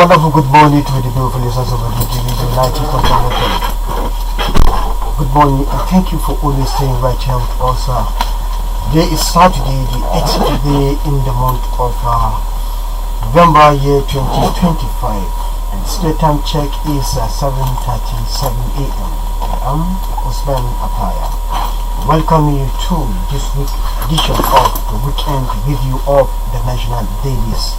wonderful good morning to the beautiful listeners of Badeggi Radio 90.1. Good morning and thank you for always staying right here with us. Today is Saturday, the 8th day in the month of November year 2025, and the time check is 7:37 a.m. I am Usman Apaya. Welcome you to this week edition of the weekend review of the National Dailies.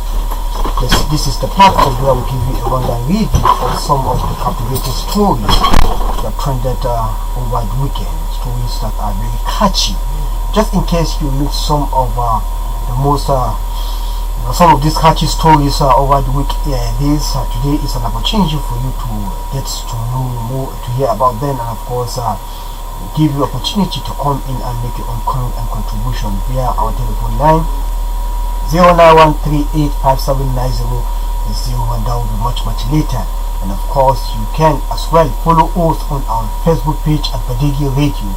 Yes, this is the platform where we give you a rundown review of some of the captivating stories that trended over the weekend. Stories that are very catchy. Just in case you missed some of some of these catchy stories over the week days, today is an opportunity for you to get to know more, to hear about them, and of course give you opportunity to come in and make your own comment and contribution via our telephone line 091385790 and 01. That will be much later. And of course you can as well follow us on our Facebook page at Badeggi Radio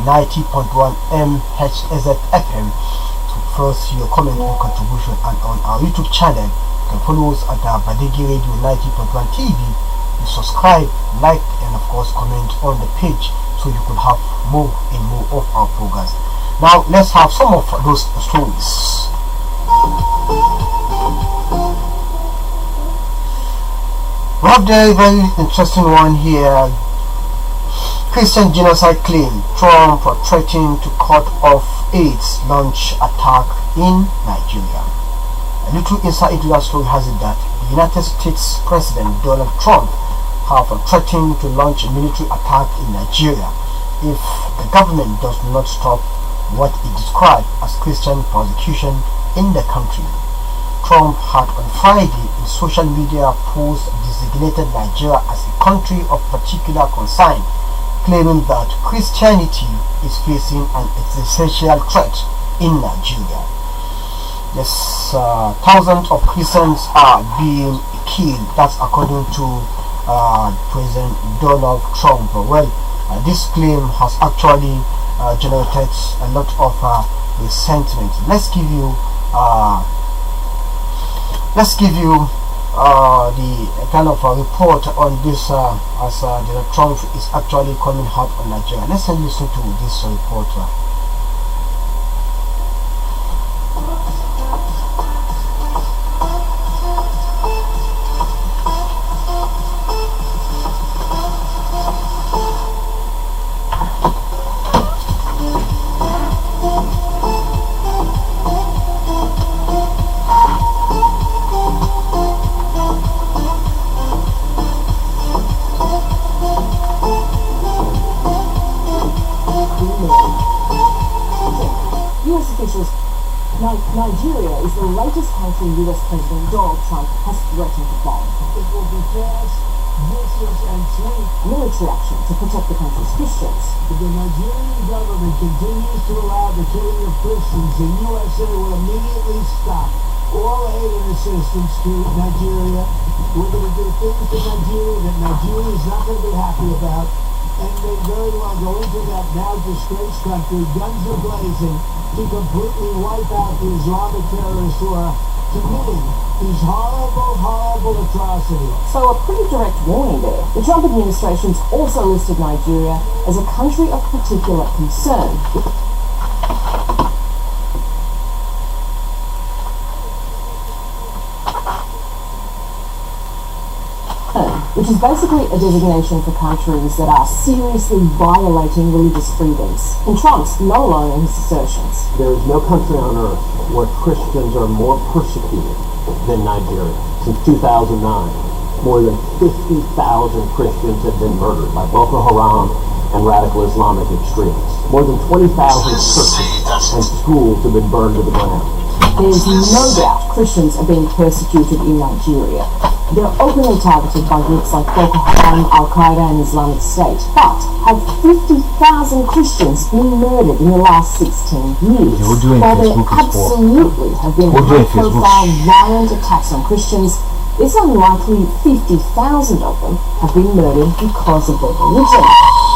90.1 MHZFM to first your comment and contribution, and on our YouTube channel you can follow us at Badeggi Radio 90.1 TV. You subscribe, like, and of course comment on the page so you could have more and more of our programs. Now let's have some of those stories. We have the very interesting one here. Christian genocide claim. Trump threatening to cut off AIDS launch attack in Nigeria. A little insight into that story has it that the United States President Donald Trump have threatened to launch a military attack in Nigeria if the government does not stop what he described as Christian persecution in the country. Trump had on Friday in social media post designated Nigeria as a country of particular concern, claiming that Christianity is facing an existential threat in Nigeria. Yes, thousands of Christians are being killed. That's according to President Donald Trump. Well, this claim has actually generated a lot of resentment. Let's give you the kind of report on this as Donald Trump is actually coming hard on Nigeria. Let's listen to this report. Nigeria is the latest country U.S. President Donald Trump has threatened to bomb. It will be fast, vicious, and safe. Military action to protect the country's Christians. If the Nigerian government continues to allow the killing of Christians, the USA will immediately stop all aid and assistance to Nigeria. We're going to do things to Nigeria that Nigeria is not going to be happy about, and they very well go into that now disgraced country, guns are blazing, to completely wipe out the Islamic terrorists who are committing these horrible atrocities. So a pretty direct warning there. The Trump administration's also listed Nigeria as a country of particular concern. Which is basically a designation for countries that are seriously violating religious freedoms. And Trump's not alone in his assertions. There is no country on earth where Christians are more persecuted than Nigeria. Since 2009, more than 50,000 Christians have been murdered by Boko Haram and radical Islamic extremists. More than 20,000 churches and schools have been burned to the ground. There's no doubt Christians are being persecuted in Nigeria. They're openly targeted by groups like Boko Haram, Al-Qaeda and Islamic State. But have 50,000 Christians been murdered in the last 16 years? While there absolutely have been high-profile violent attacks on Christians, it's unlikely 50,000 of them have been murdered because of their religion.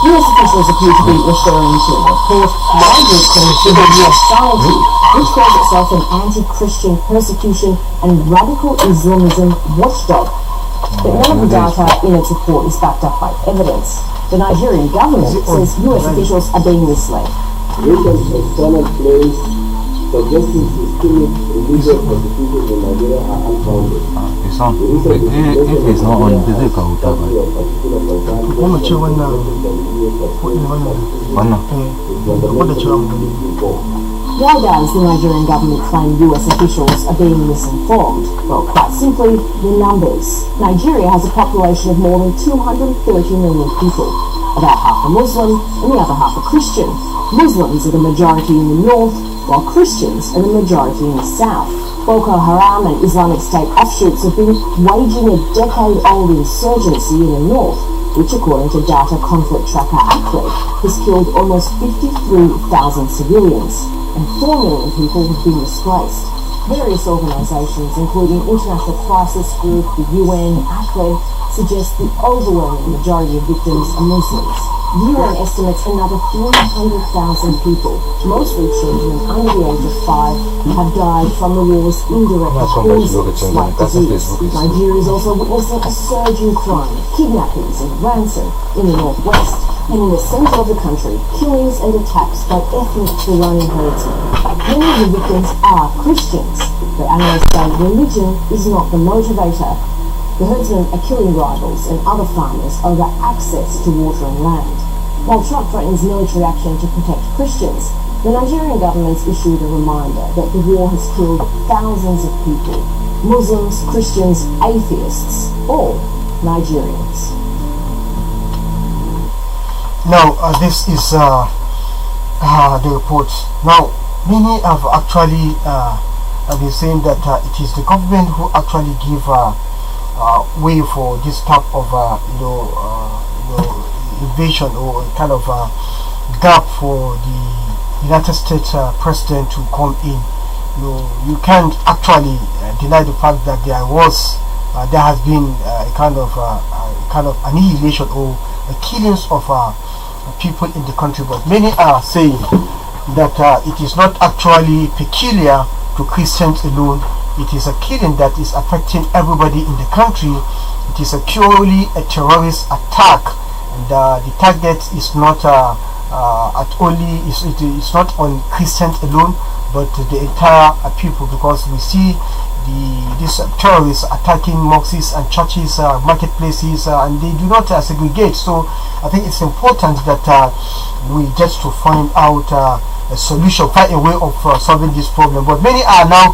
US officials appear to be referring to a report widely called Society, which calls itself an anti-Christian persecution and radical Islamism watchdog, But none of the data in its report is backed up by evidence. The Nigerian government says US officials are being misled. Recent external claims suggesting systemic illegal persecution in Nigeria are unfounded. If it's not on the vehicle, Why does the Nigerian government claim US officials are being misinformed? Well, quite simply, the numbers. Nigeria has a population of more than 230 million people. About half are Muslim and the other half are Christian. Muslims are the majority in the north, while Christians are the majority in the south. Boko Haram and Islamic State offshoots have been waging a decade-old insurgency in the north, which according to data conflict tracker ACLED has killed almost 53,000 civilians, and 4 million people have been displaced. Various organisations, including International Crisis Group, the UN, ACLED, suggest the overwhelming majority of victims are Muslims. The UN estimates another 300,000 people, mostly children under the age of 5, have died from the war's indirect causes like disease. Nigeria is also witnessing a surge in crime, kidnappings and ransom in the northwest. And in the centre of the country, killings and attacks by ethnic Fulani herdsmen. Many of the victims are Christians, but analysts say religion is not the motivator. The herdsmen are killing rivals and other farmers over access to water and land. While Trump threatens military action to protect Christians, the Nigerian government's issued a reminder that the war has killed thousands of people. Muslims, Christians, atheists, all Nigerians. Now, this is the report. Now, many have actually been saying that it is the government who actually give way for this type of invasion or kind of gap for the United States president to come in. You can't actually deny the fact that there has been a kind of annihilation or killings of people in the country, but many are saying that it is not actually peculiar to Christians alone. It is a killing that is affecting everybody in the country. It is purely a terrorist attack, and the target is not it's not on Christians alone, but the entire people, because we see these terrorists attacking mosques and churches, marketplaces, and they do not segregate. So I think it's important that we just to find out a solution, find a way of solving this problem. But many are now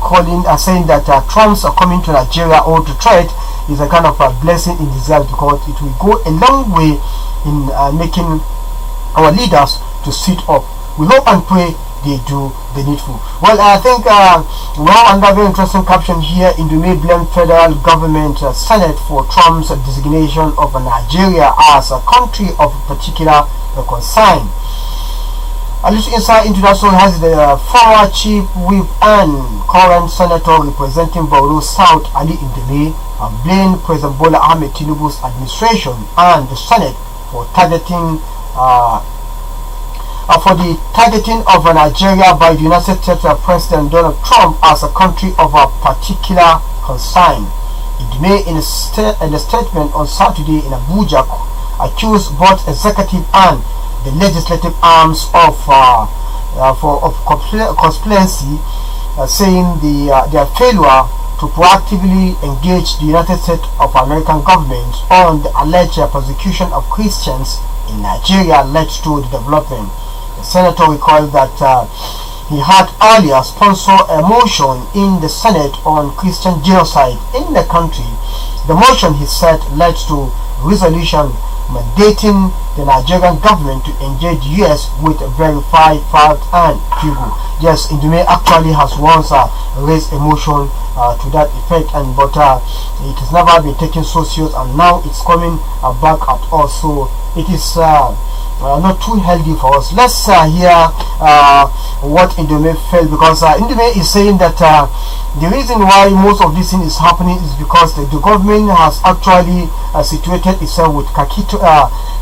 saying that Trump's coming to Nigeria or to trade is a kind of a blessing in disguise, because it will go a long way in making our leaders to sit up. We hope and pray they do the needful. Well, I think under very interesting caption here, Indomie blamed federal government Senate for Trump's designation of Nigeria as a country of particular concern. A little insight into that story has the former chief whip and current senator representing Borno South, Ali Indomie, blamed President Bola Ahmed Tinubu's administration and the Senate for the targeting of Nigeria by the United States President Donald Trump as a country of a particular concern. Indomie, in a statement on Saturday in Abuja, accused both executive and the legislative arms of conspiracy, saying their failure to proactively engage the United States of American government on the alleged persecution of Christians in Nigeria led to the development. The senator recalled that he had earlier sponsored a motion in the Senate on Christian genocide in the country. The motion, he said, led to resolution mandating the Nigerian government to engage US with verified facts and people. Yes, Indomie actually has once raised a motion to that effect, but it has never been taken so serious, and now it's coming back at us. So it is not too healthy for us. Let's hear what Indomie felt, because Indomie is saying that the reason why most of this thing is happening is because the government has actually situated itself with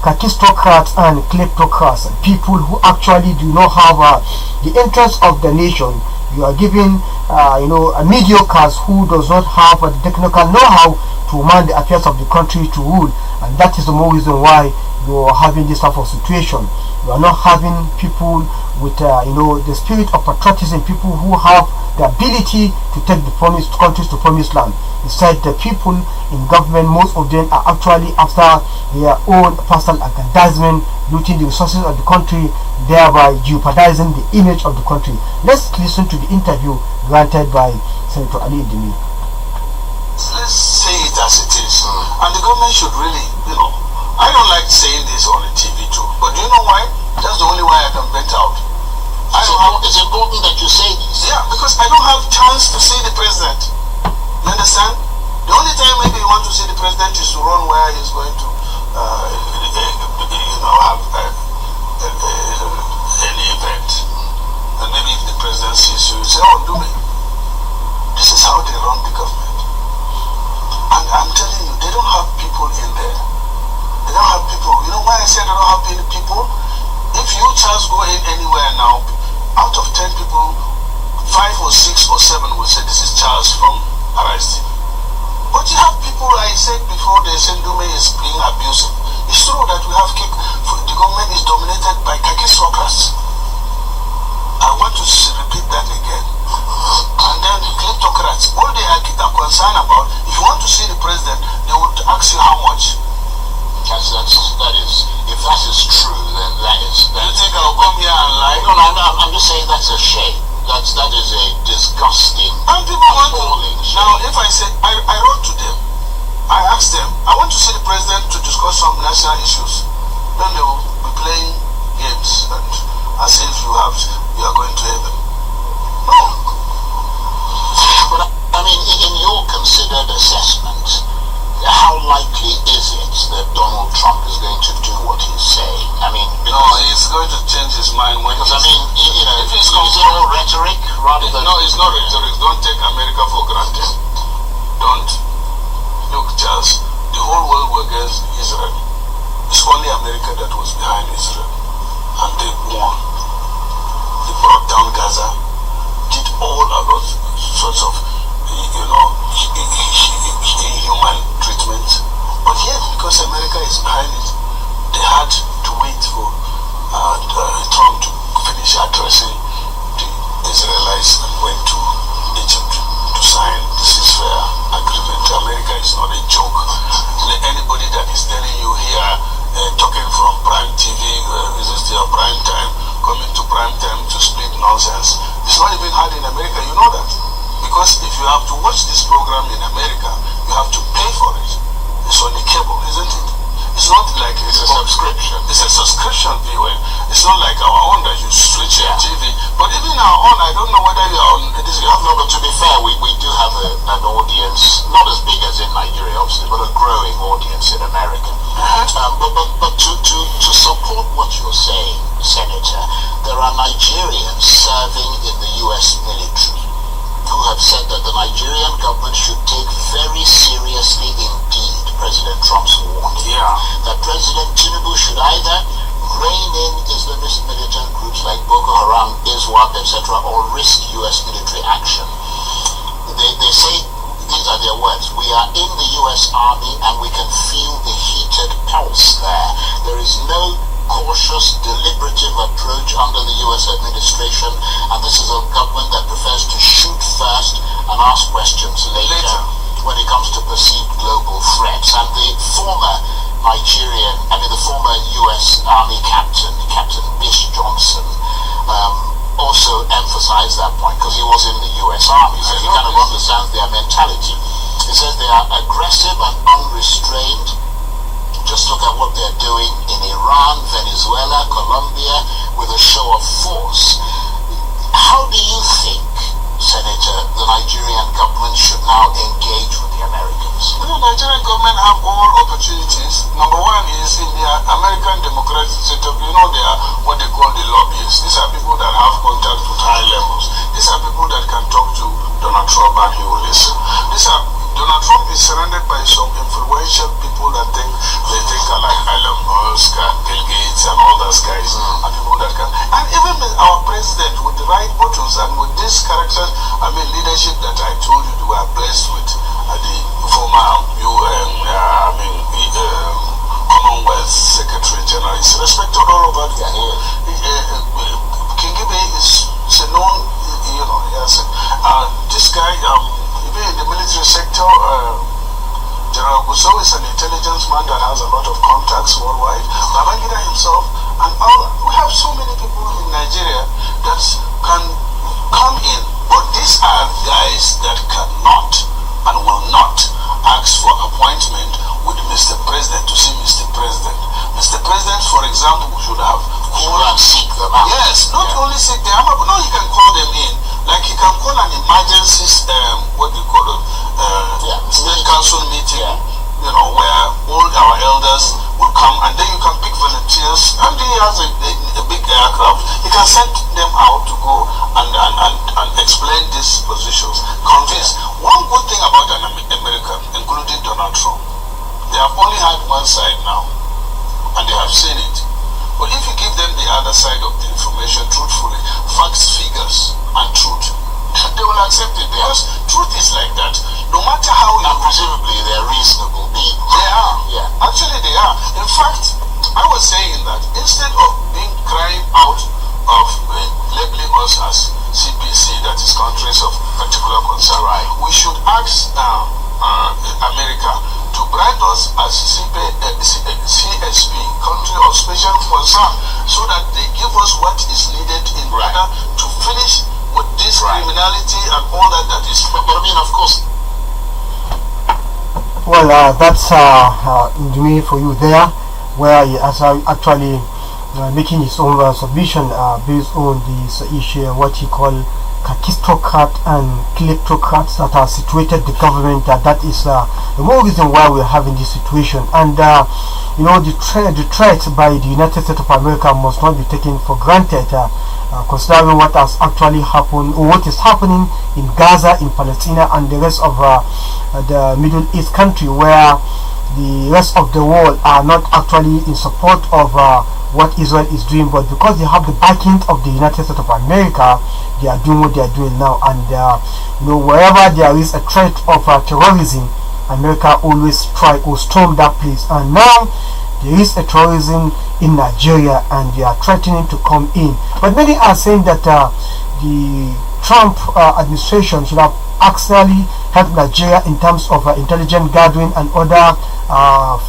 kakistocrats and kleptocrats, people who actually do not have the interest of the nation You are giving a mediocres who does not have the technical know-how to man the affairs of the country to rule, and that is the more reason why you are having this type of situation. You are not having people with the spirit of patriotism, people who have the ability to take the promised countries to promised land. Instead, the people in government, most of them are actually after their own personal aggrandizement, looting the resources of the country, thereby jeopardizing the image of the country. Let's listen to the interview granted by Senator Ali Indimi. Let's say it as it is, and the government should really, I don't like saying this on the TV too, but do you know why? That's the only way I can vent out. It's important that you say this. Yeah, because I don't have chance to see the president. You understand? The only time maybe you want to see the president is to run where he's going to, have any event. And maybe if the president sees you, you say, "Oh, do me." This is how they run the government. And I'm telling you, they don't have people in there. They don't have people. You know why I said they don't have any people? If you Charles go in anywhere now, out of 10 people, 5 or 6 or 7 will say this is Charles from Arise. But you have people, I said before, they say Dume is being abusive. It's true that we have the government is dominated by khaki workers. I want to repeat that again. And then the kleptocrats, all they are concerned about, if you want to see the president, they would ask you how much. That is, if that is true, then that is. Do you think I'll come here and lie? No, I'm just saying that's a shame. That is a disgusting. And people want to. Now, if I say, I wrote to them, I asked them, I want to see the president to discuss some national issues. Then they will be playing games and as if you are going to heaven. No. But I mean, in your considered assessment, how likely is it that Donald Trump is going to do what he's saying? I mean, no, he's going to change his mind when. Because I mean, if it's all rhetoric rather than. No, it's not rhetoric. Don't take America for granted. Don't. Look, Charles, the whole world were against Israel. It's only America that was behind Israel, and they won. They brought down Gaza, did all of those sorts of, inhuman treatment. But yet, because America is behind it, they had to wait for Trump to finish addressing the Israelites and went to Egypt to sign the ceasefire agreement. America is not a joke. Anybody that is telling you here, talking from Prime TV, resisting your prime time, coming to prime time to speak nonsense, it's not even hard in America, you know that. Because if you have to watch this program in America, you have to pay for it. It's on the cable, isn't it? It's not like it's a subscription. It's a subscription viewing. It's not like our own that you switch your TV. But even our own, I don't know whether you're on this. No, but to be fair, we do have an audience, not as big as in Nigeria, obviously, but a growing audience in America. But to support what you're saying, Senator, there are Nigerians serving in the U.S. military who have said that the Nigerian government should take very seriously indeed President Trump's warning. Yeah. That President Tinubu should either rein in Islamist militant groups like Boko Haram, ISWAP, etc., or risk U.S. military action. They say, these are their words, we are in the U.S. Army and we can feel the heated pulse there. There is no cautious, deliberative approach under the U.S. administration, and this is a government that prefers to shoot first and ask questions later when it comes to perceived global threats. And the former U.S. Army Captain Bish Johnson, also emphasized that point because he was in the U.S. Army, so he kind of understands their mentality. He says they are aggressive and unrestrained. Just look at what they're doing in Iran, Venezuela, Colombia, with a show of force. How do you think, Senator, the Nigerian government should now engage with the Americans? The Nigerian government have all opportunities. Number one is in the American democratic setup, they are what they call the lobbyists. These are people that have contact with high levels. These are people that can talk to Donald Trump and he will listen. Donald Trump is surrounded by some influential people that they think are like Elon Musk and Bill Gates and all those guys, and people that can. And even our president with the right buttons, and with these characters, leadership that I told you they were blessed with, the former Commonwealth Secretary General is respected all over the world. Kingibe is a known, this guy, even in the military sector, General Gusau is an intelligence man that has a lot of contacts worldwide. Babangida himself, and we have so many people in Nigeria that can come in, but these are guys that cannot and will not ask for appointment with Mr. President to see Mr. President. Mr. President, for example, should have called and seek them out. Yes, not only seek them out, but no, he can call them in. Like he can call an emergency, state council meeting, where all our elders will come, and then you can pick volunteers, and he has a big aircraft. He can send them out to go and explain these positions. Convince. One good thing about America, including Donald Trump, they have only had one side now, and they have seen it. But if you give them the other side of the information truthfully, facts, figures, and truth, they will accept it, because truth is like that. No matter how you... presumably they're reasonable people. They are. Yeah. Actually they are. In fact, I was saying that instead of being crying out of labeling us as CPC, that is countries of particular concern, we should ask America to brand us as CSP, country of special concern, so that they give us what is needed in order to finish with this criminality and all that is. But of course. Well, that's me for you there, where he is actually making his own submission based on this issue, what he call kakistocrat and kleptocrats that are situated the government. That is the more reason why we're having this situation. And the threat by the United States of America must not be taken for granted, considering what has actually happened, or what is happening in Gaza, in Palestine, and the rest of the Middle East country, where the rest of the world are not actually in support of what Israel is doing, but because they have the backing of the United States of America, they are doing what they are doing now. And wherever there is a threat of terrorism, America always try to storm that place. And now there is a terrorism in Nigeria, and they are threatening to come in. But many are saying that the Trump administration should have actually helped Nigeria in terms of intelligence gathering and other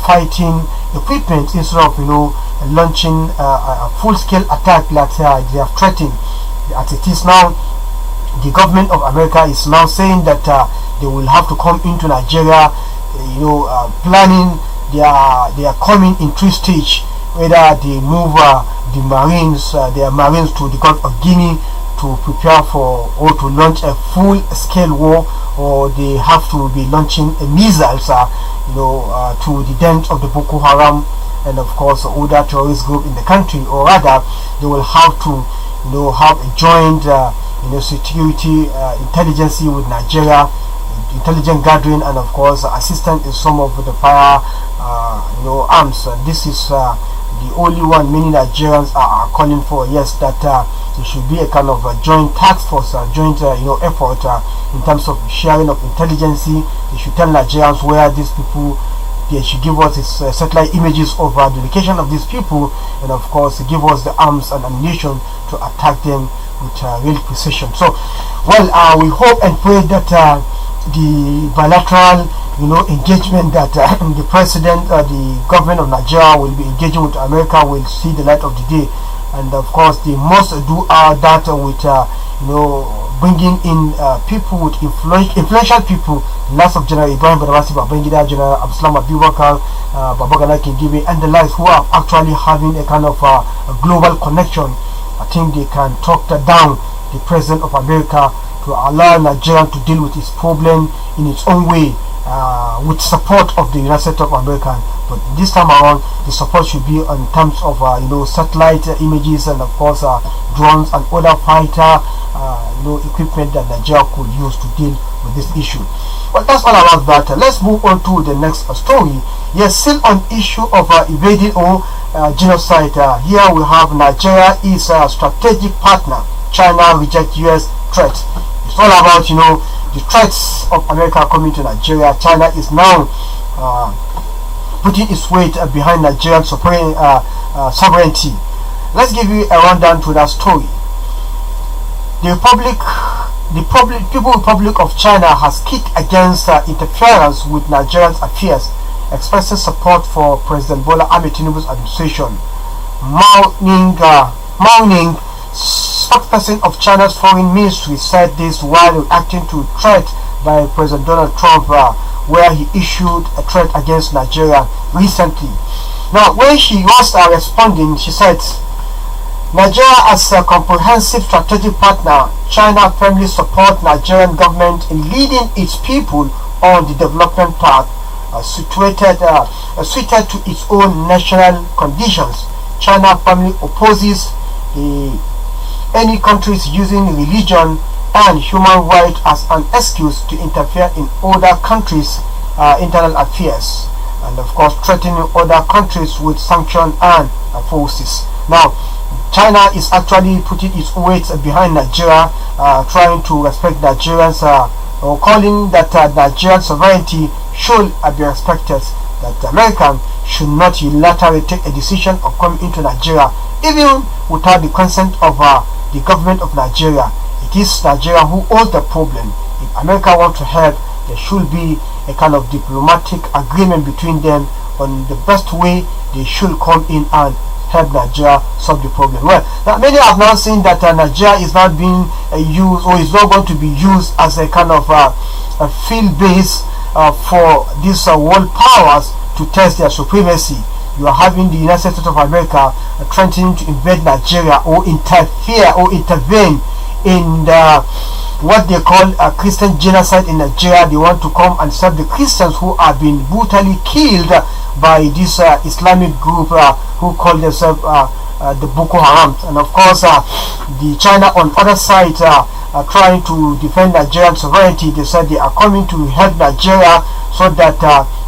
fighting equipment, instead of launching a full-scale attack like they have threatened. As it is now, the government of America is now saying that they will have to come into Nigeria, planning their coming in 3 stages. Whether they move their marines to the Gulf of Guinea to prepare for or to launch a full-scale war, or they have to be launching missiles to the dent of the Boko Haram and of course other terrorist group in the country, or rather they will have to have a joint security intelligence with Nigeria, intelligence gathering, and of course assistance in some of the fire arms. This is the only one many Nigerians are calling for. Yes, that there should be a kind of a joint task force, joint effort in terms of sharing of intelligence. They should tell Nigerians where these people. They should give us satellite images of the location of these people, and of course give us the arms and ammunition to attack them with real precision. So, well, we hope and pray that the bilateral engagement that the president, the government of Nigeria will be engaging with America will see the light of the day. And of course they must do that with bringing in people with influential people, lots of General Ibrahim Badawasi, Babangida, General Absalam Abubakar, Babagana Kingibe, and the likes, who are actually having a kind of a global connection. I think they can talk down the president of America to allow Nigeria to deal with its problem in its own way, with support of the United States of America. But this time around, the support should be in terms of satellite images, and of course drones and other fighter equipment that Nigeria could use to deal with this issue. Well, that's all about that. Let's move on to the next story. Yes, still on issue of evading or genocide. Here we have Nigeria is a strategic partner China reject US threat. It's all about, the threats of America coming to Nigeria. China is now putting its weight behind Nigerian sovereignty. Let's give you a rundown to that story. The People's Republic of China has kicked against interference with Nigerian affairs, expressing support for President Bola Ahmed Tinubu's administration. Mao spokesperson of China's foreign ministry, said this while reacting to threat by President Donald Trump, where he issued a threat against Nigeria recently. Now, when she was responding, she said, Nigeria as a comprehensive strategic partner, China firmly supports Nigerian government in leading its people on the development path suited to its own national conditions. China firmly opposes any countries using religion and human rights as an excuse to interfere in other countries' internal affairs, and of course threatening other countries with sanctions and forces. Now, China is actually putting its weight behind Nigeria, trying to respect Nigerians, or calling that Nigerian sovereignty should be respected, that American should not unilaterally take a decision of coming into Nigeria, even without the consent of the government of Nigeria. It is Nigeria who owns the problem. If America wants to help, there should be a kind of diplomatic agreement between them on the best way they should come in and help Nigeria solve the problem. Well, now many have now seen that Nigeria is not being used, or is not going to be used as a kind of a field base for these world powers to test their supremacy. You are having the United States of America threatening to invade Nigeria or interfere or intervene in what they call a Christian genocide in Nigeria. They want to come and serve the Christians who are being brutally killed by this Islamic group who call themselves the Boko Haram. And of course, the China on other side trying to defend Nigerian sovereignty. They said they are coming to help Nigeria so that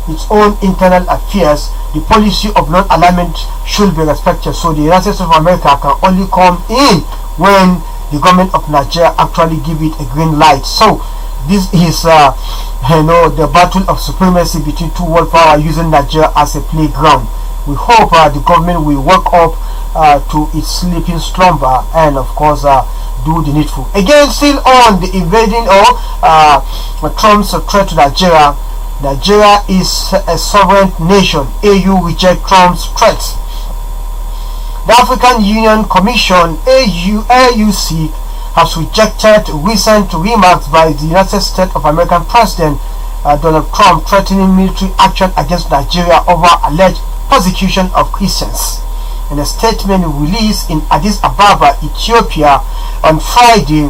its own internal affairs, the policy of non-alignment should be respected. So the United States of America can only come in when the government of Nigeria actually give it a green light. So this is the battle of supremacy between two world powers using Nigeria as a playground. We hope the government will wake up to its sleeping slumber and of course do the needful. Again, still on the invading or Trump's threat to Nigeria. Nigeria is a sovereign nation. AU reject Trump's threats. The African Union Commission AUC has rejected recent remarks by the United States of American President Donald Trump threatening military action against Nigeria over alleged persecution of Christians. In a statement released in Addis Ababa, Ethiopia on Friday,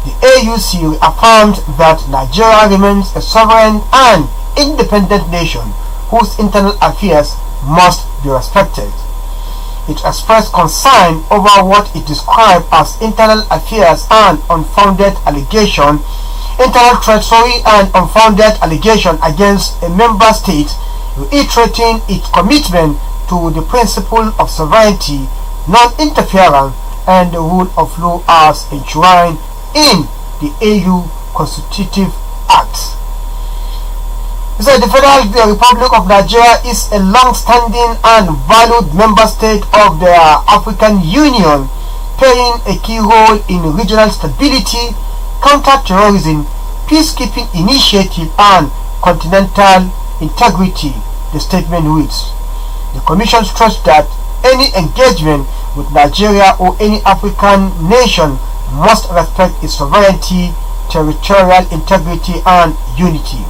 the AUC affirmed that Nigeria remains a sovereign and independent nation whose internal affairs must be respected. It expressed concern over what it described as internal affairs and unfounded allegation, and unfounded allegation against a member state, reiterating its commitment to the principle of sovereignty, non-interference, and the rule of law as enshrined in the AU Constitutive Act. The Federal Republic of Nigeria is a long-standing and valued member state of the African Union, playing a key role in regional stability, counter-terrorism, peacekeeping initiative, and continental integrity, the statement reads. The Commission stressed that any engagement with Nigeria or any African nation must respect its sovereignty, territorial integrity, and unity.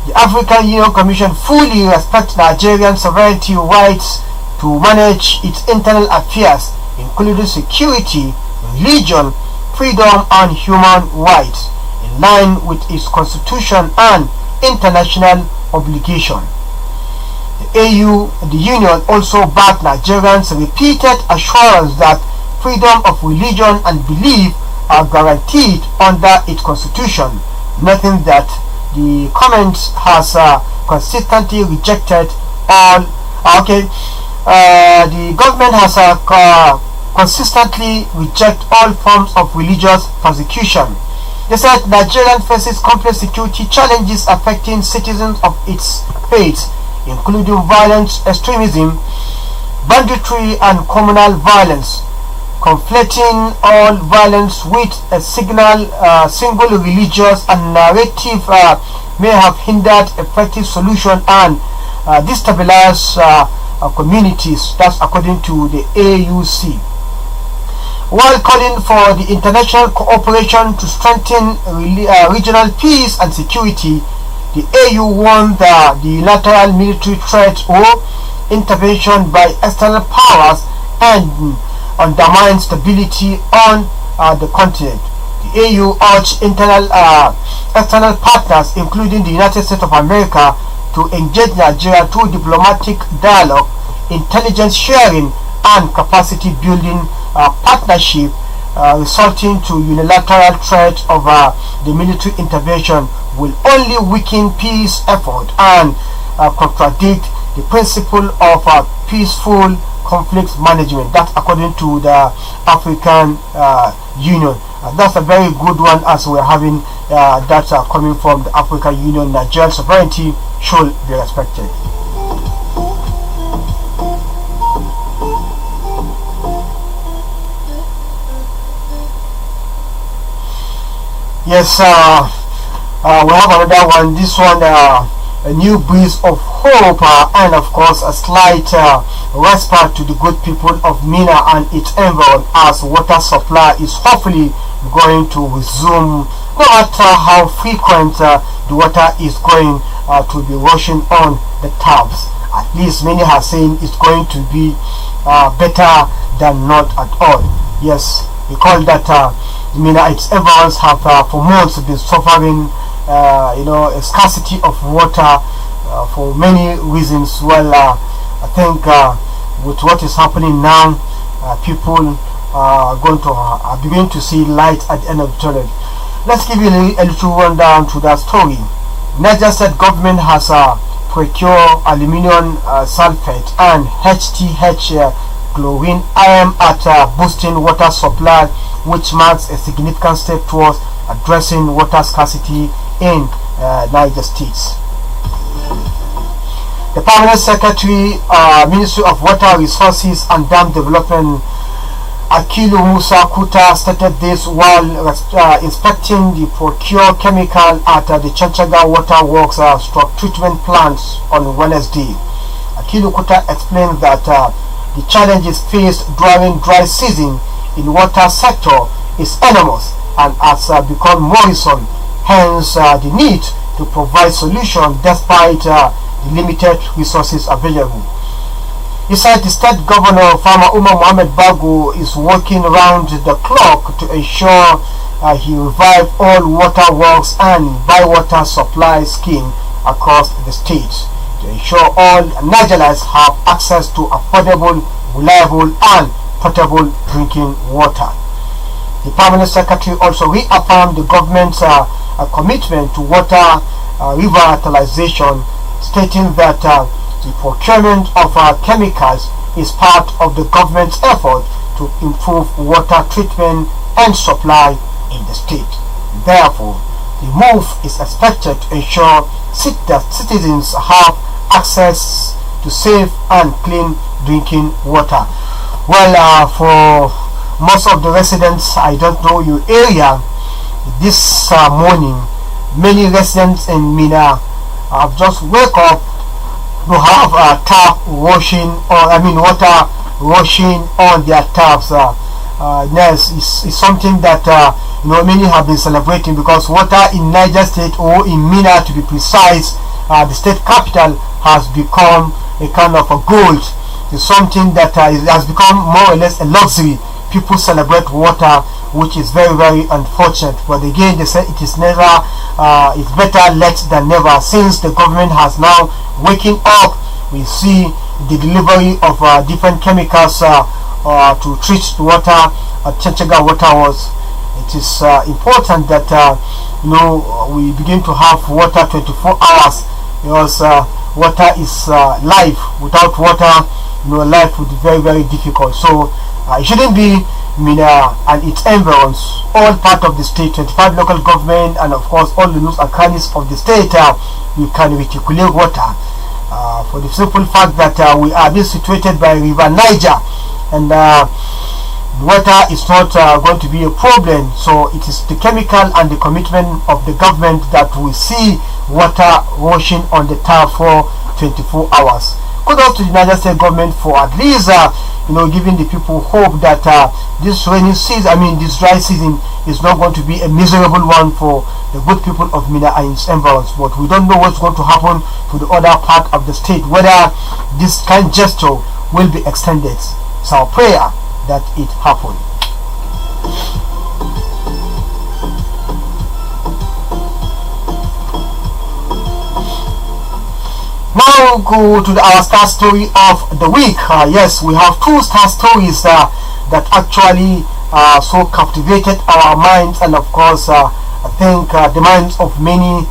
The African Union Commission fully respects Nigerian sovereignty rights to manage its internal affairs, including security, religion, freedom, and human rights, in line with its constitution and international obligation. The Union also backed Nigerians' repeated assurance that freedom of religion and belief are guaranteed under its constitution, noting that the comments has consistently rejected all. The government has consistently reject all forms of religious persecution. They said Nigeria faces complex security challenges affecting citizens of its faith, including violent extremism, banditry, and communal violence. Conflating all violence with a single religious and narrative may have hindered effective solution and destabilized communities. That's according to the AUC. While calling for the international cooperation to strengthen regional peace and security, the AU warned that the unilateral military threat or intervention by external powers and undermine stability on the continent. The AU urged external partners, including the United States of America, to engage Nigeria through diplomatic dialogue, intelligence sharing, and capacity building partnership. Resulting to unilateral threat of the military intervention will only weaken peace effort and contradict the principle of peaceful conflict management. That's according to the African Union. That's a very good one, as we're having that coming from the African Union. Nigerian sovereignty should be respected. Yes, we have another one. This one, a new breeze of hope and of course a slight respite to the good people of Mina and its environment, as water supply is hopefully going to resume, no matter how frequent the water is going to be rushing on the taps. At least many are saying it's going to be better than not at all. Yes, we call that Mina, its environs have for months been suffering a scarcity of water for many reasons. Well, I think with what is happening now, people are beginning to see light at the end of the tunnel. Let's give you a little rundown to that story. Niger State government has procured aluminium sulfate and HTH chlorine iron at boosting water supply, which marks a significant step towards addressing water scarcity in Niger State. The Permanent Secretary, Ministry of Water Resources and Dam Development, Akilu Musa Kuta, stated this while inspecting the procured chemical at the Chanchaga Water Works treatment plants on Wednesday. Akilu Kuta explained that the challenges faced during dry season in water sector is enormous and has become worrisome, hence the need to provide solution despite the limited resources available. He said the state governor, Farmer Umar Mohamed Bago, is working around the clock to ensure he revive all water works and by-water supply scheme across the state to ensure all Nigerians have access to affordable, reliable, and potable drinking water. The Permanent Secretary also reaffirmed the government's commitment to water revitalization, stating that the procurement of chemicals is part of the government's effort to improve water treatment and supply in the state. Therefore, the move is expected to ensure that citizens have access to safe and clean drinking water. Well, for most of the residents, I don't know your area, this morning many residents in Mina have just wake up to have tap washing, or water washing on their taps. Yes, it's something that many have been celebrating, because water in Niger State, or in Mina to be precise, the state capital, has become a kind of a gold. It's something that has become more or less a luxury. People celebrate water, which is very, very unfortunate. But again, they say it is never, it's better late than never. Since the government has now waking up, we see the delivery of different chemicals to treat the water at Chanchaga Water Works. It is important that we begin to have water 24 hours, because water is life. Without water, life would be very, very difficult. So it shouldn't be Mina and its environs, all part of the state, 25 local government, and of course all the nooks and crannies of the state. We can reticulate water for the simple fact that we are being situated by River Niger, and water is not going to be a problem. So it is the chemical and the commitment of the government that we see water rushing on the tap for 24 hours. Kudos to the Niger State government for at least giving the people hope that this rainy season, this dry season, is not going to be a miserable one for the good people of Mina and its environs. But we don't know what's going to happen to the other part of the state, whether this kind gesture will be extended. It's our prayer that it happen. Now go to our star story of the week. Yes, we have two star stories that actually so captivated our minds, and of course I think the minds of many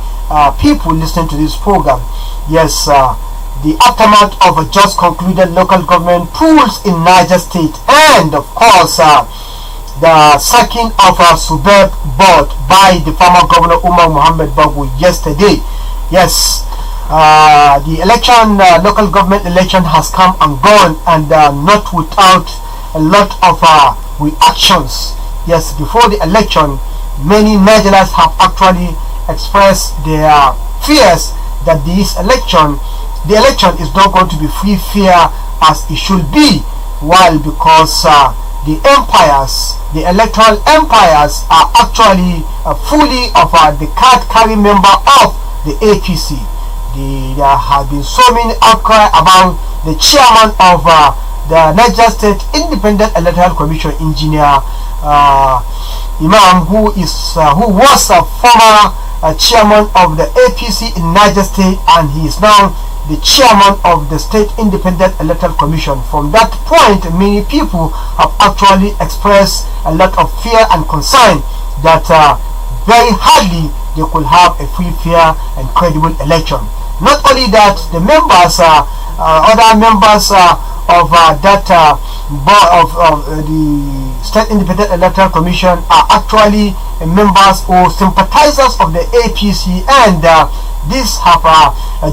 people listening to this program. Yes, the aftermath of a just concluded local government polls in Niger State, and of course the sacking of a Subeb board by the former governor Umar Mohammed Bago yesterday. Yes, the election, local government election has come and gone, and not without a lot of reactions. Yes, before the election, many Nigerians have actually expressed their fears that the election is not going to be free, fair as it should be. While because the electoral empires are actually fully of the card-carrying member of the APC. There have been so many outcry about the chairman of the Niger State Independent Electoral Commission, Engineer Imam, who was a former chairman of the APC in Niger State, and he is now the chairman of the State Independent Electoral Commission. From that point, many people have actually expressed a lot of fear and concern that very hardly they could have a free, fair, and credible election. Not only that, the members, other members of that board of the State Independent Electoral Commission are actually members or sympathizers of the APC, and this have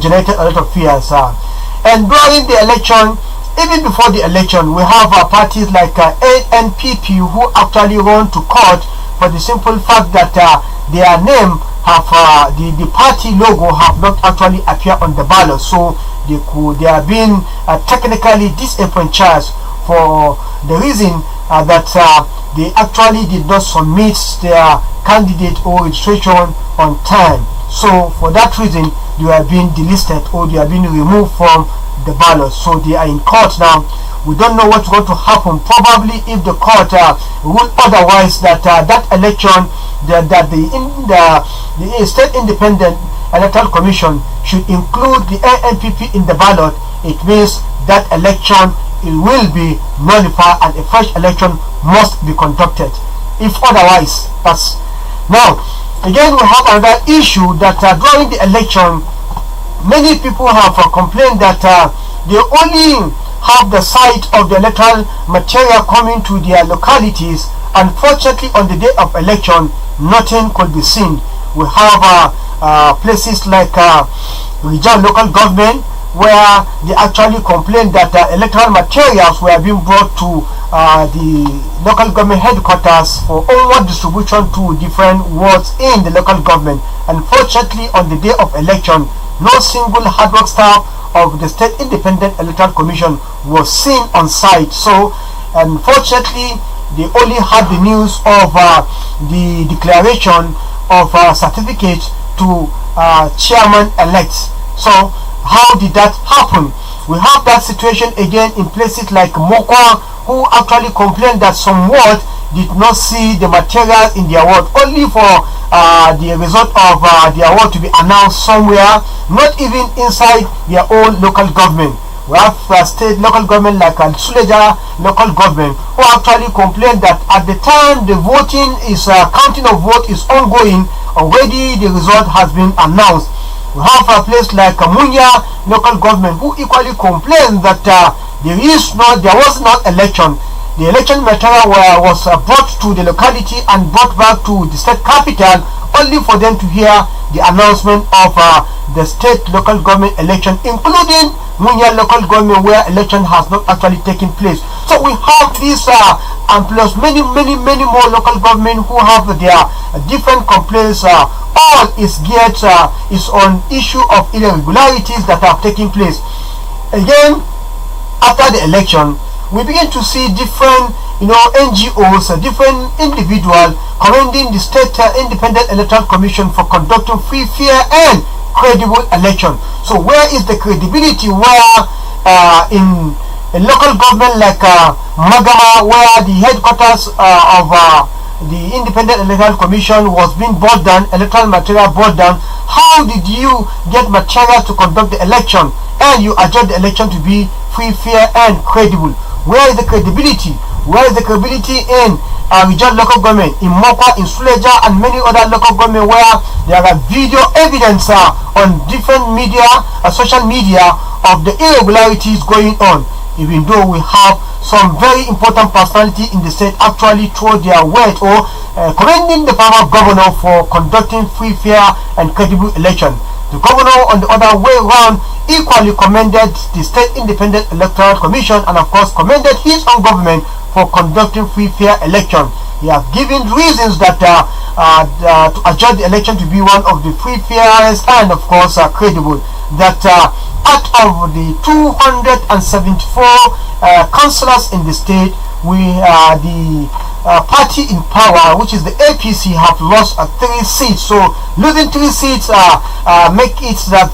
generated a lot of fears. And during the election, even before the election, we have parties like NPP who actually run to court for the simple fact that their name have the party logo have not actually appeared on the ballot, so they have been technically disenfranchised for the reason that they actually did not submit their candidate or registration on time. So for that reason, they have been delisted or they have been removed from the ballot. So they are in court now. We don't know what's going to happen. Probably if the court rule otherwise, that that election, that the State Independent Electoral Commission should include the NPP in the ballot, it means that election it will be nullified and a fresh election must be conducted. If otherwise, that's now. Again, we have another issue that during the election, many people have complained that they only have the sight of the electoral material coming to their localities. Unfortunately, on the day of election, nothing could be seen. We have places like regional local government where they actually complained that electoral materials were being brought to the local government headquarters for onward distribution to different wards in the local government. Unfortunately, on the day of election, no single hardwork staff of the State Independent Electoral Commission was seen on site. So unfortunately, they only had the news of the declaration of certificate to chairman-elect. So how did that happen? We have that situation again in places like Mokwa, who actually complained that some ward did not see the material in their ward, only for the result of their ward to be announced somewhere, not even inside their own local government. We have state local government like Suleja local government, who actually complained that at the time the voting is counting of vote is ongoing, already the result has been announced. We have a place like Munya local government, who equally complained that there was not election. The election material was brought to the locality and brought back to the state capital, only for them to hear the announcement of the state local government election, including Munya local government, where election has not actually taken place. So we have this and plus many more local government who have their different complaints. All is geared is on issue of irregularities that have taken place. Again, after the election, we begin to see different NGOs, different individuals commending the State Independent Electoral Commission for conducting free, fair and credible election. So where is the credibility where in a local government like Magama, where the headquarters of the Independent Electoral Commission was being brought down, electoral material brought down? How did you get material to conduct the election and you adjust the election to be free, fair and credible? Where is the credibility? Where is the credibility in regional local government, in Mokwa, in Suleja, and many other local government where there are video evidence on different media, social media, of the irregularities going on? Even though we have some very important personality in the state actually throw their weight or commending the former governor for conducting free, fair and credible election. The governor, on the other way around, equally commended the State Independent Electoral Commission and of course commended his own government for conducting free, fair election. He has given reasons that to adjust the election to be one of the free, fairest and of course credible. That out of the 274 councillors in the state, the party in power, which is the APC, have lost 3 seats. So losing 3 seats make it that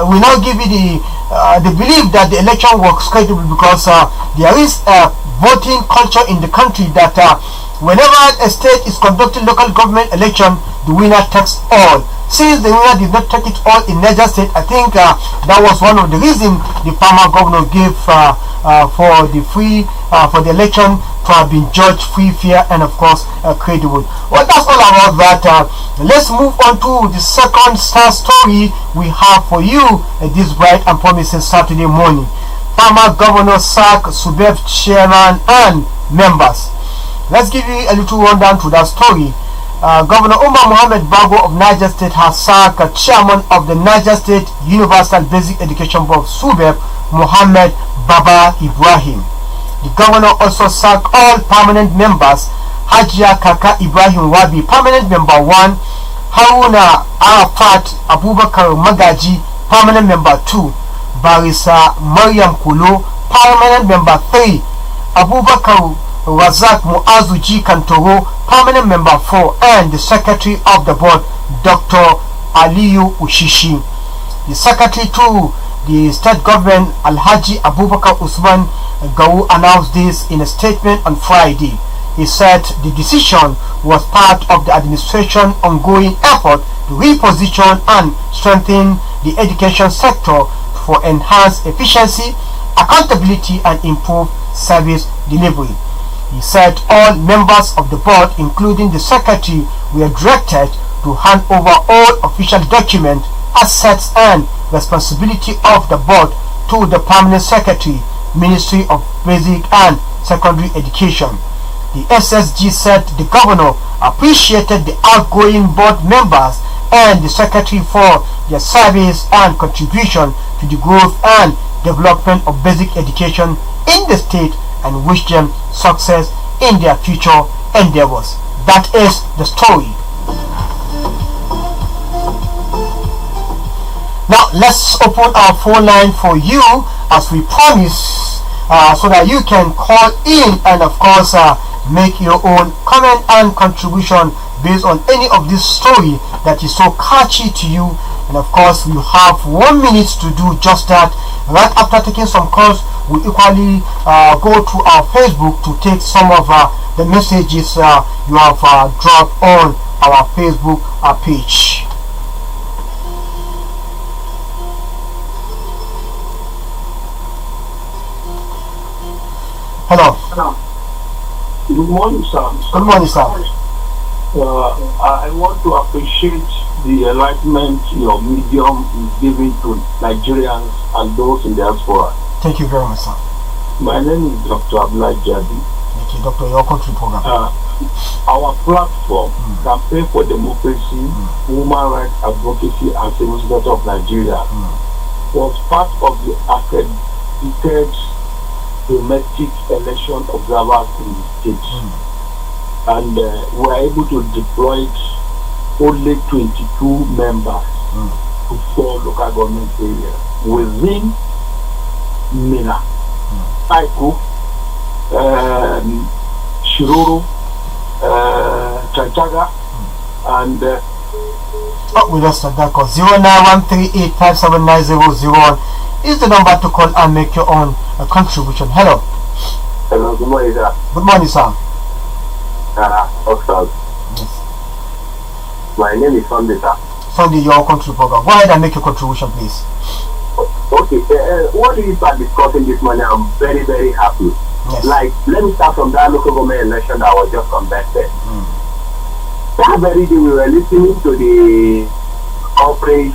we now give you the belief that the election was credible, because there is a voting culture in the country that whenever a state is conducting local government election, the winner takes all. Since the winner did not take it all in Niger State, I think that was one of the reasons the former governor gave for the election to have been judged free, fair and of course credible. Well, that's all about that. Let's move on to the second star story we have for you this bright and promising Saturday morning. Former governor sack SUBEB chairman and members. Let's give you a little rundown to that story. Governor Umar Mohammed Bago of Niger State has sacked chairman of the Niger State Universal Basic Education Board SUBEB, Mohammed Baba Ibrahim. The governor also sacked all permanent members: Hajia Kaka Ibrahim Wabi, permanent member 1; Haruna Arafat Abubakar Magaji, permanent member 2; Barisa Mariam Kulo, permanent member 3; Abubakar Razak Muazuji Kantoro, permanent member 4, and the secretary of the board, Dr. Aliyu Ushishi. The secretary to the state government, Alhaji Abubakar Usman Gawu, announced this in a statement on Friday. He said the decision was part of the administration's ongoing effort to reposition and strengthen the education sector for enhanced efficiency, accountability, and improved service delivery. He said all members of the board, including the secretary, were directed to hand over all official documents, assets, and responsibility of the board to the permanent secretary, Ministry of Basic and Secondary Education. The SSG said the governor appreciated the outgoing board members and the secretary for their service and contribution to the growth and development of basic education in the state, and wish them success in their future endeavors. That is the story. Now let's open our phone line for you as we promise, so that you can call in and of course make your own comment and contribution based on any of this story that is so catchy to you. And of course you have 1 minute to do just that. Right after taking some calls, we equally go to our Facebook to take some of the messages you have dropped on our Facebook page. Hello. Good morning, sir. Good morning, sir. I want to appreciate the enlightenment your medium is giving to Nigerians and those in diaspora. Thank you very much, sir. My name is Dr. Badeggi. Thank you, Doctor. Your country program. Our platform, Campaign for Democracy, Human Rights Advocacy and Civil Society of Nigeria, was part of the accredited domestic election observers in the state. And we were able to deploy only 22 members to 4 local government areas within Mina, Taiko, Shiroro, Chanchaga, and we just had that call. 091385790001 is the number to call and make your own contribution. Hello. Hello, good morning, sir. Good morning, sir. Oxford. Yes. My name is Sunday, sir. Sunday, your country program. Go ahead and make your contribution, please. Okay, what you are discussing this morning, I'm very, very happy. Yes. Like, let me start from that local government election that was just conducted. That very day, we were listening to the coverage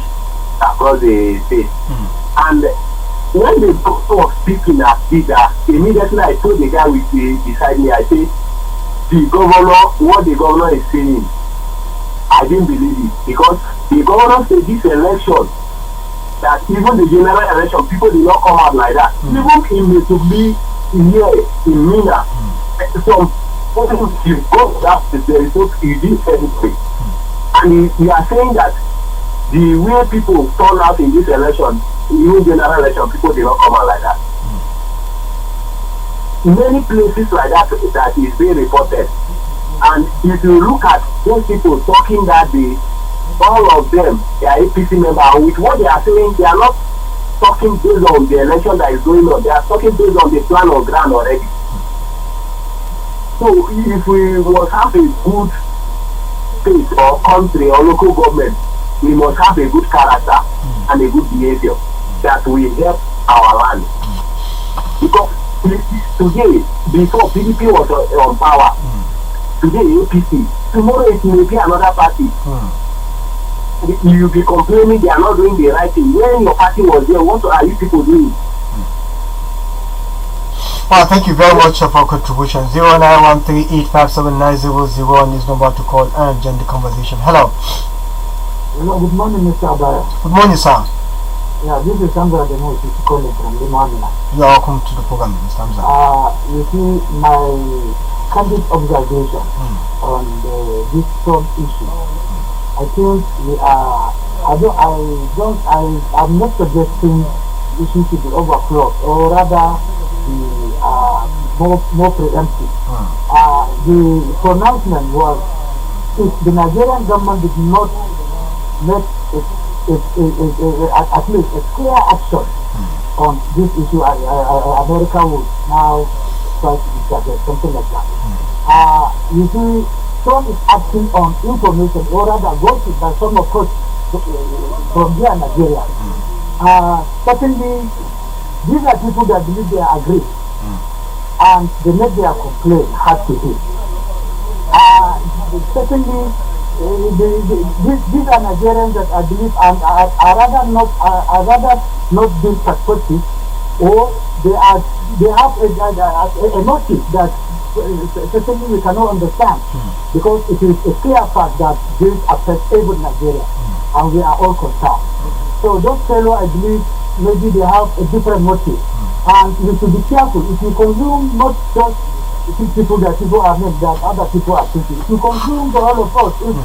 across the state. And when the doctor was speaking at Peter, immediately I told the guy beside me, I said, the governor, what the governor is saying, I didn't believe it. Because the governor said this election, that even the general election, people did not come out like that. Even in to be here in Mina, some you go that there is no easy anything. And we are saying that the way people turn out in this election, even general election, people did not come out like that. Many places like that is being reported. And if you look at those people talking that day, all of them, they are APC members, and with what they are saying, they are not talking based on the election that is going on. They are talking based on the plan on ground already. So if we must have a good state or country or local government, we must have a good character and a good behavior that will help our land. Because today, before PDP was on power, today APC, tomorrow it may be another party. You'll be complaining they are not doing the right thing. When your party was there, what are you people doing? Well, thank you very much for your contribution. 091385790001 is number to call and join the conversation. Hello. Hello, good morning, Mr. Abaya. Good morning, sir. Yeah, this is Sandra Demo calling from Limanila. You are welcome to the program, Mr. Hamza. You see, my candid observation on this Trump issue. I think we are. I'm not suggesting the issue should be overflowed, or rather, more preemptive. The pronouncement was, if the Nigerian government did not make at least a clear action on this issue, America would now try to intervene, something like that. You see, Trump is acting on information, or rather gossip by some of us from here in Nigeria. Certainly, these are people that believe they are agreed, and they make their complaint hard to do. Certainly, these are Nigerians that I believe are rather not being perspective, or they have a motive that certainly we cannot understand, because it is a clear fact that this affects every Nigeria, and we are all concerned. So those fellows, I believe, maybe they have a different motive, and we should be careful. If you consume not just people that people are named, that other people are thinking, if you consume the all of us, if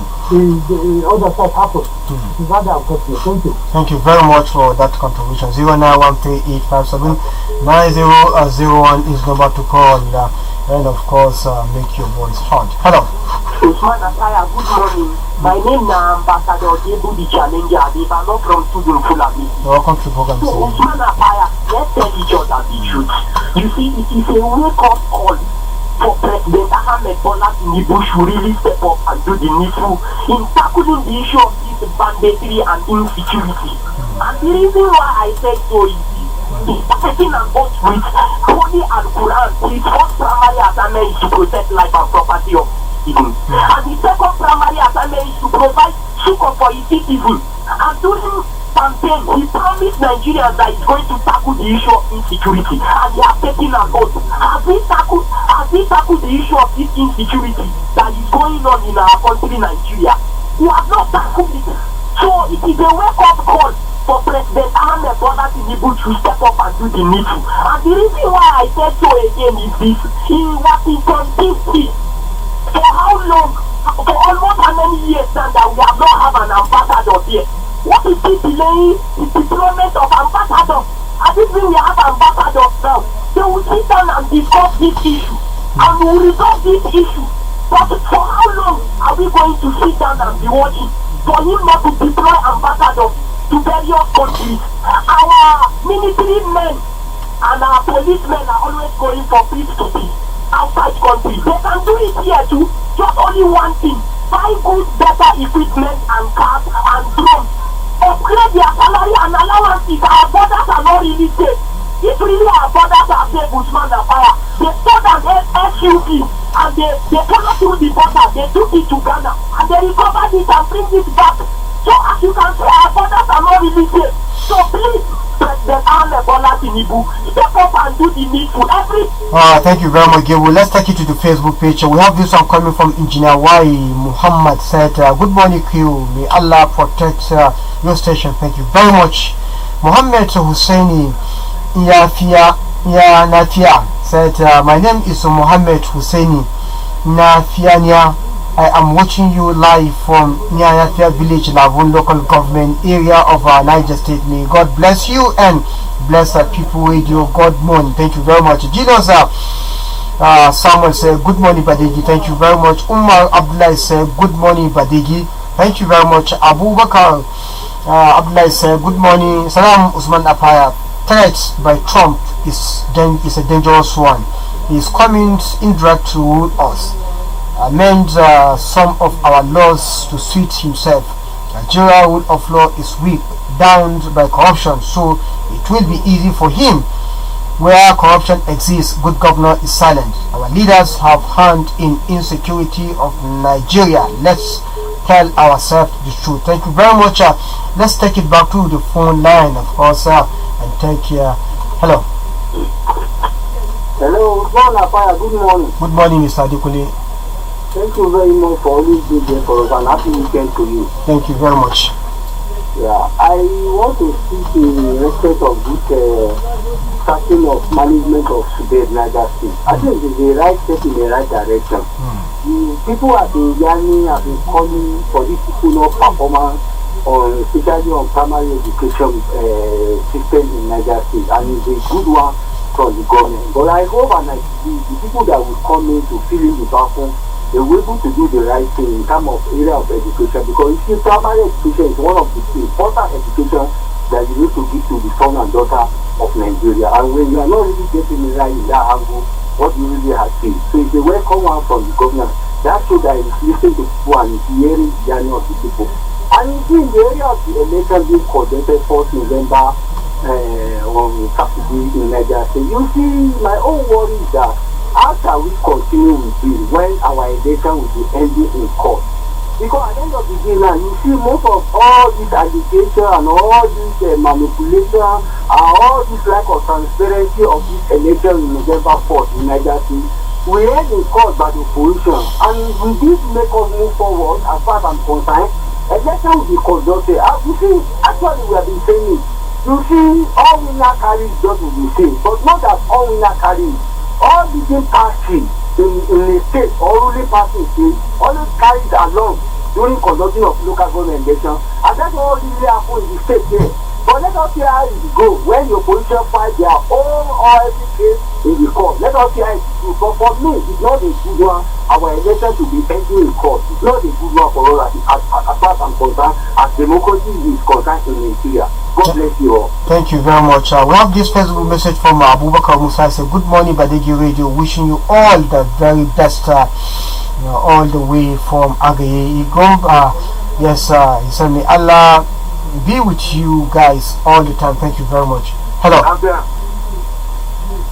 the other side happens, it is rather unfortunate. Thank you. Thank you very much for that contribution. 091385790001 is number to call, and of course make your voice heard. Hello. Usman Asaya, good morning. My name is Ambassador Debu the Challenger. They are not from Tudun Fulani. Welcome to the program. So Usman Asaya, let's tell each other the truth. You see, it is a wake-up call for President Ahmed Bola Tinubu should really step up and do the needful in tackling the issue of this banditry and insecurity. And the reason why I said so is taking an oath with Holy and Quran. His first primary assignment is to protect life and property of citizens. And the second primary assignment is to provide succor for his citizens. And during campaign, he promised Nigerians that he's going to tackle the issue of insecurity, and he has taken an oath. Has he tackled the issue of this insecurity that is going on in our country, Nigeria? He has not tackled it. So it is a wake-up call for President Ahmed Bola Tinubu to step up and do the needful. And the reason why I said so again is this: in Washington DC, for how long? For almost how many years now that we have not have an ambassador here? What is this delaying the deployment of ambassadors? As if we have ambassadors now, they will sit down and discuss this issue and we will resolve this issue. But for how long are we going to sit down and be watching for him not to deploy ambassadors to various countries? Our military men and our policemen are always going for peace to peace outside countries. They can do it here too. Just only one thing: buy good, better equipment and cars and drones. Upgrade their salary and allowances. Our borders are not really safe. If really our borders are safe, Usman and Fire, they stole an SUV and they passed through the border. They took it to Ghana and they recovered it and bring it back. So as you can see, our borders are not really safe. So please, President Ahmed Bola Tinubu, step up and do the needful. Thank you very much, Gabriel. Let's take it to the Facebook page. We have this one coming from Engineer Y. Muhammad said, good morning, Q. May Allah protect your station. Thank you very much. Muhammad Husseini Nafia said, my name is Muhammad Husseini Nafia. I am watching you live from Nyafia Village, Lavun local government area of Niger State. May God bless you and bless people radio. God morning. Thank you very much. Jesus Samuel said, good morning, Badeggi. Thank you very much. Umar Abdullah said, good morning, Badeggi. Thank you very much. Abu Bakar Abdullah said, good morning. Salam Usman Apaya. Threats by Trump is a dangerous one. He is coming indirect to rule us. Amend some of our laws to suit himself. Nigeria rule of law is weak, bound by corruption, so it will be easy for him. Where corruption exists, good governor is silent. Our leaders have hand in insecurity of Nigeria. Let's tell ourselves the truth. Thank you very much. Let's take it back to the phone line, of course, and take care. Hello. Hello, good morning. Good morning, Mr. Adikule. Thank you very much for always being there for us, and happy weekend to you. Thank you very much. Yeah, I want to speak in respect of this starting of management of Sudan, Niger State. I think it's the right step in the right direction. The people have been yearning, have been calling for these people not performance on, especially on primary education system in Niger State, and it's a good one from the government. But I hope and I see the people that will come in to fill in the vacuum, they were able to do the right thing in terms of area of education, because you see, primary education is one of the important education that you need to give to the son and daughter of Nigeria. And when you are not really getting it right in that angle, what you really have seen. So it's a welcome one from the government. That shows that it's listening to people and it's hearing the journey of the people. And you see, in the area of the election being conducted 4th November on Saturday in Nigeria, so you see, my own worry is that how shall we continue with this when our election will be ending in court? Because at the end of the day now, you see most of all this agitation and all this manipulation and all this lack of transparency of this election in November 4th in Niger State, we end in court by the opposition. And will this make us move forward as far as I'm concerned? Election will be conducted. As you see, actually we have been saying it. You see, all winner carries just will be same, but not that all winner carries. All leading parties in the state or ruling parties always carried along during conducting of local government elections, and that's what really happens in the state here. But let us see how it go when the opposition fight their own or every case in the court. Let us see how it goes. But for me, it's not a good one. Our election to be ending in court. It's not a good one for us as far as I'm concerned, as democracy is concerned in Nigeria. God bless you all. Thank you very much. We have this Facebook message from Abubakar Musa. Say, good morning, Badeggi Radio. Wishing you all the very best, all the way from Agaye. Yes, he said, may Allah be with you guys all the time. Thank you very much. Hello.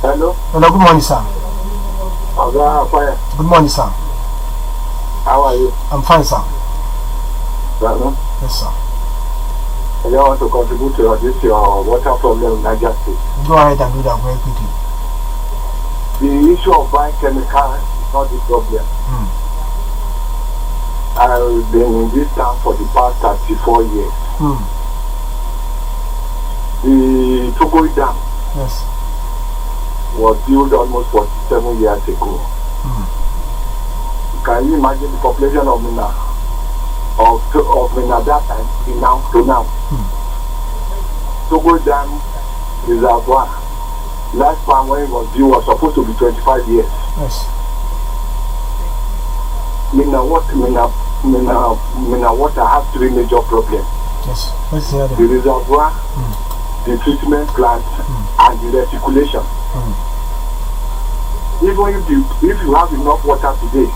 Hello. Hello. Good morning, sir. Good morning, sir. How are you? I'm fine, sir. Hello. Yes, sir. I just want to contribute to this your water problem in Niger State. Go ahead and do that very quickly. The issue of buying chemical is not the problem. I've been in this town for the past 34 years. The Togo Dam was built almost 47 years ago. Can you imagine the population of Mina? Of Mina that time to now. Togo Dam reservoir lifespan when it was built was supposed to be 25 years. Mina water has three major problems. The reservoir, the treatment plant, and the recirculation. Even if you have enough water today,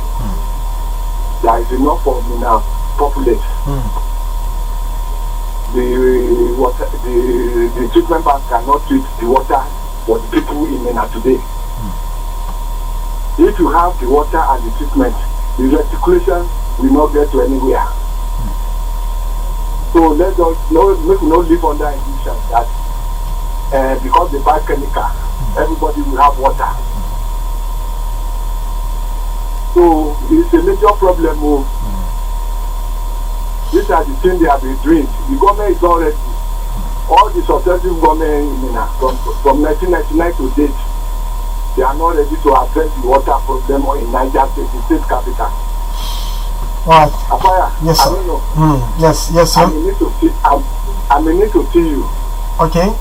there is enough for Mina populate. The treatment plant cannot treat the water for the people in Mina today. If you have the water and the treatment, the recirculation will not get to anywhere. So let us not live under illusion that because they buy chemical, everybody will have water. So it's a major problem. These are the things they have been doing. The government is already, all the successive government in Mina, from 1999 to date, they are not ready to address the water problem in Niger State, the state capital. Right. Apaya, yes, I don't know. Yes, sir. I may need to see you. Okay.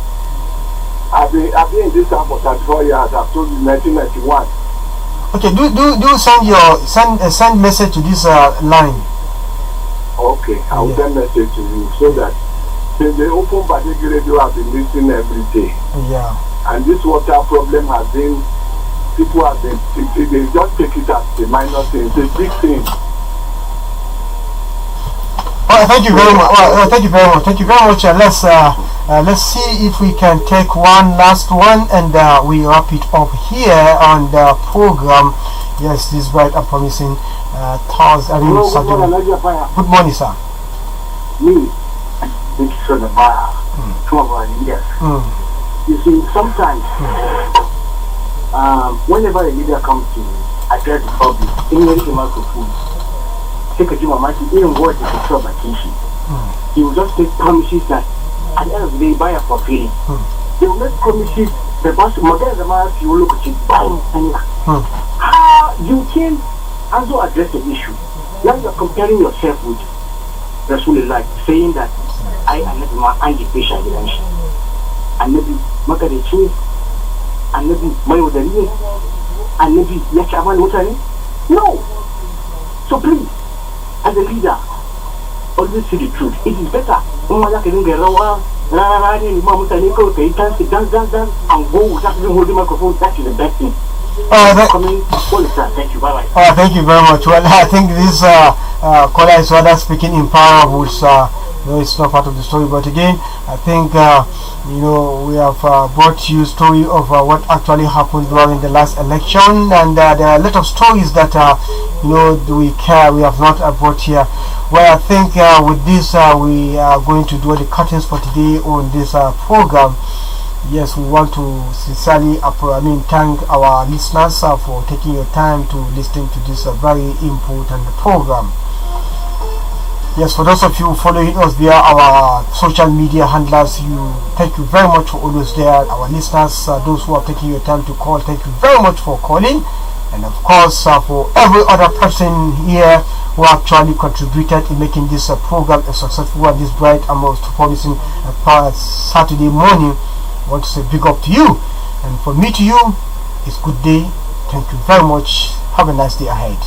I've been in this town for 34 years. I've told you 1991. Okay, do send message to this line. Okay, I will send message to you so that since they open Badeggi Radio, I've been listening every day. Yeah. And this water problem has been, people have been, they just take it as a minor thing. It's a big thing. Thank you very much. Thank you very much. Let's see if we can take one last one, and we wrap it up here on the program. Yes, this bright and promising Thursday. Good morning, sir. Me, it's on the bar. 12 years. You see, sometimes, whenever a leader comes to address the public, in microphone, take a Jima Maki, even what is the trouble, he will just take promises that at the end of the day, buy a for free. They will make promises, the boss, Modern Zamara, you will look at it, buying, and how you can also address the issue. Now you're comparing yourself with Rasulullah, saying that I am not my anti-patient dimension. And maybe Makarichi, and maybe Mayodari, and maybe Yachaman Mutari. No! So please, as a leader, always see the truth. It is better. And go without even holding microphone. That is the best thing. Thank you. Bye-bye. Thank you very much. Well, I think this caller is rather speaking in parables. It's not part of the story, but again, I think we have brought you story of what actually happened during the last election, and there are a lot of stories that we have not brought here. Well, I think with this we are going to do the curtains for today on this program. Yes, we want to sincerely thank our listeners for taking your time to listen to this very important program. Yes, for those of you following us via our social media handlers, thank you very much for always there. Our listeners, those who are taking your time to call, thank you very much for calling. And of course, for every other person here who actually contributed in making this program a successful one, this bright and most promising Saturday morning, I want to say big up to you. And from me to you, it's good day. Thank you very much. Have a nice day ahead.